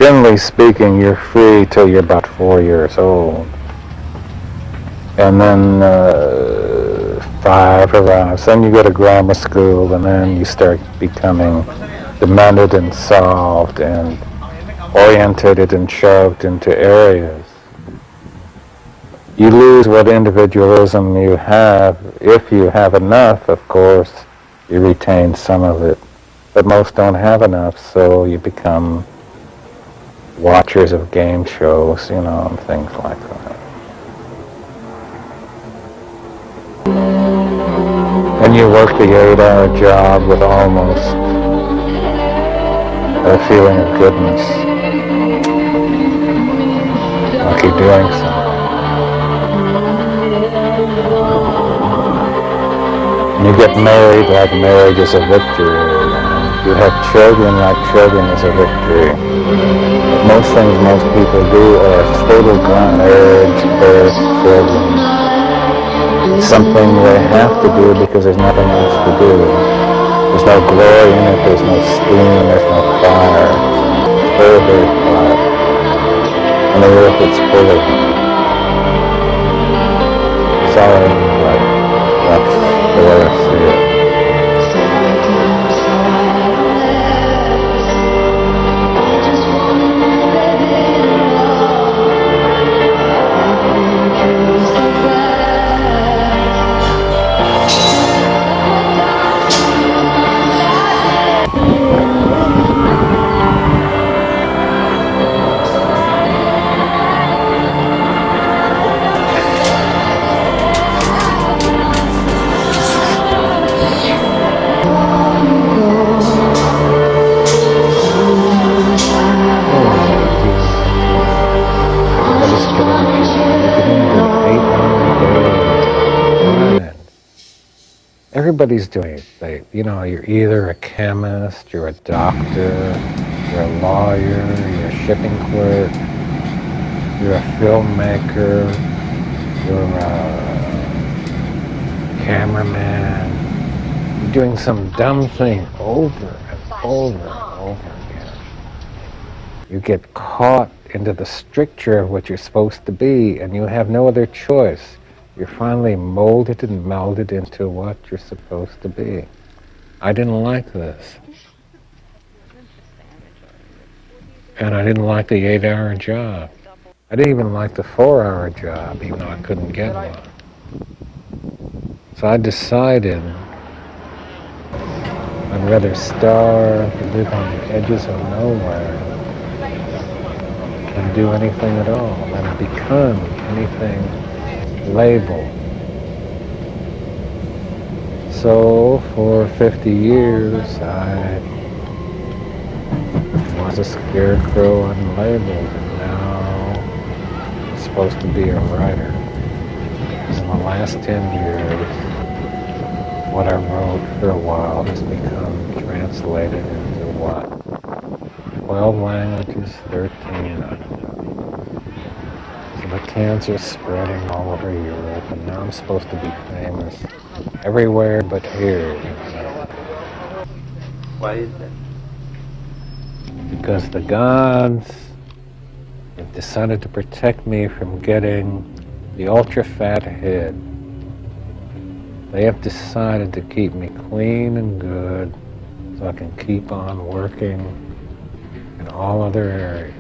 Generally speaking, you're free till you're about 4 years old. And then 5 arrives. Then you go to grammar school, and then you start becoming demented and solved and orientated and shoved into areas. You lose what individualism you have. If you have enough, of course, you retain some of it. But most don't have enough, so you become watchers of game shows, and things like that. And you work the 8-hour job with almost a feeling of goodness, like you're doing something. And you get married like marriage is a victory. And you have children like children is a victory. But most things most people do are total grunt, marriage, birth, children. It's something they have to do because there's nothing else to do. There's no glory in it, there's no steam, there's no fire. It's very, very quiet. On the earth it's full of them. Sorry, but that's the way I see it. Everybody's doing it. You're either a chemist, you're a doctor, you're a lawyer, you're a shipping clerk, you're a filmmaker, you're a cameraman. You're doing some dumb thing over and over and over again. You get caught into the stricture of what you're supposed to be, and you have no other choice. You're finally molded and melded into what you're supposed to be. I didn't like this. And I didn't like the 8-hour job. I didn't even like the 4-hour job, even though I couldn't get one. So I decided I'd rather starve, live on the edges of nowhere, than do anything at all, than become anything label. So for 50 years I was a scarecrow unlabeled, and now I'm supposed to be a writer. Because in the last 10 years, what I wrote for a while has become translated into what? 12 languages, 13. The cancer's spreading all over Europe, and now I'm supposed to be famous everywhere but here. Why is that? Because the gods have decided to protect me from getting the ultra-fat head. They have decided to keep me clean and good so I can keep on working in all other areas.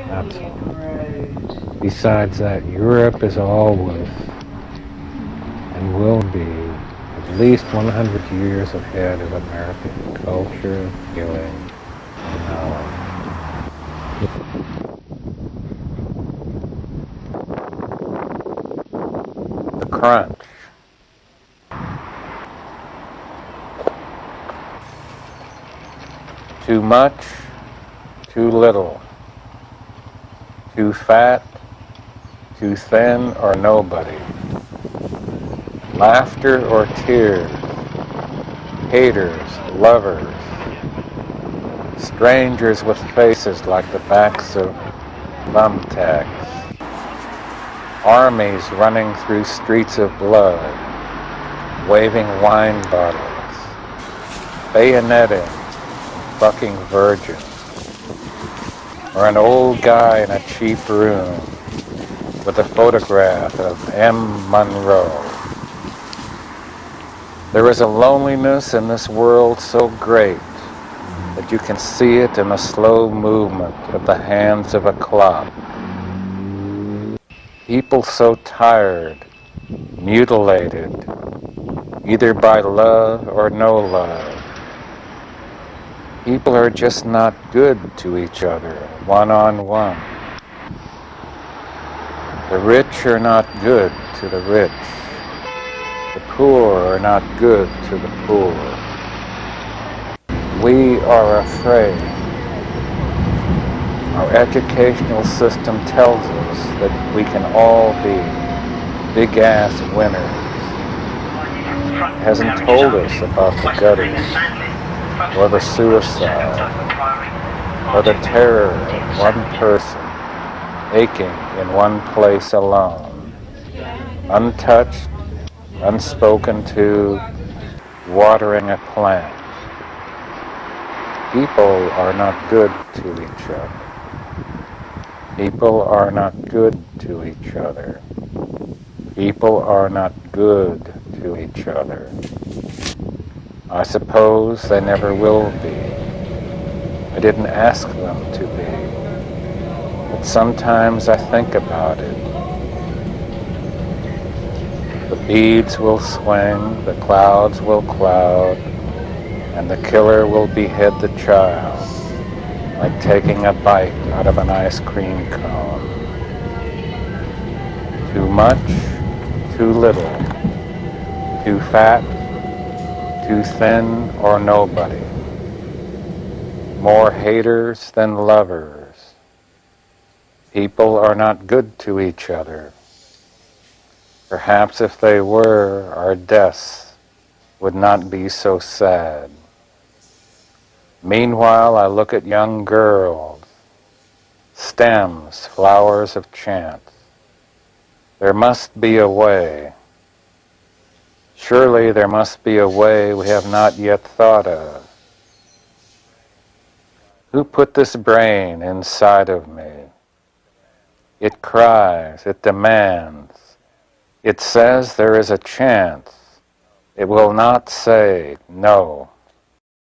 That's all. Besides that, Europe is always and will be at least 100 years ahead of American culture, feeling, and knowledge. The crunch. Too much, too little. Too fat, too thin, or nobody. Laughter or tears. Haters, lovers. Strangers with faces like the backs of thumbtacks. Armies running through streets of blood, waving wine bottles, bayoneting, fucking virgin, or an old guy in a cheap room with a photograph of M. Monroe. There is a loneliness in this world so great that you can see it in the slow movement of the hands of a clock. People so tired, mutilated, either by love or no love. People are just not good to each other, one-on-one. The rich are not good to the rich. The poor are not good to the poor. We are afraid. Our educational system tells us that we can all be big-ass winners. It hasn't told us about the gutters, or the suicide, or the terror of one person aching in one place alone, untouched, unspoken to, watering a plant. People are not good to each other. People are not good to each other. People are not good to each other. I suppose they never will be. I didn't ask them to be. But sometimes I think about it. The beads will swing, the clouds will cloud, and the killer will behead the child, like taking a bite out of an ice cream cone. Too much, too little, too fat, too thin, or nobody. More haters than lovers. People are not good to each other. Perhaps if they were, our deaths would not be so sad. Meanwhile, I look at young girls, stems, flowers of chance. There must be a way. Surely there must be a way we have not yet thought of. Who put this brain inside of me? It cries, it demands. It says there is a chance. It will not say no.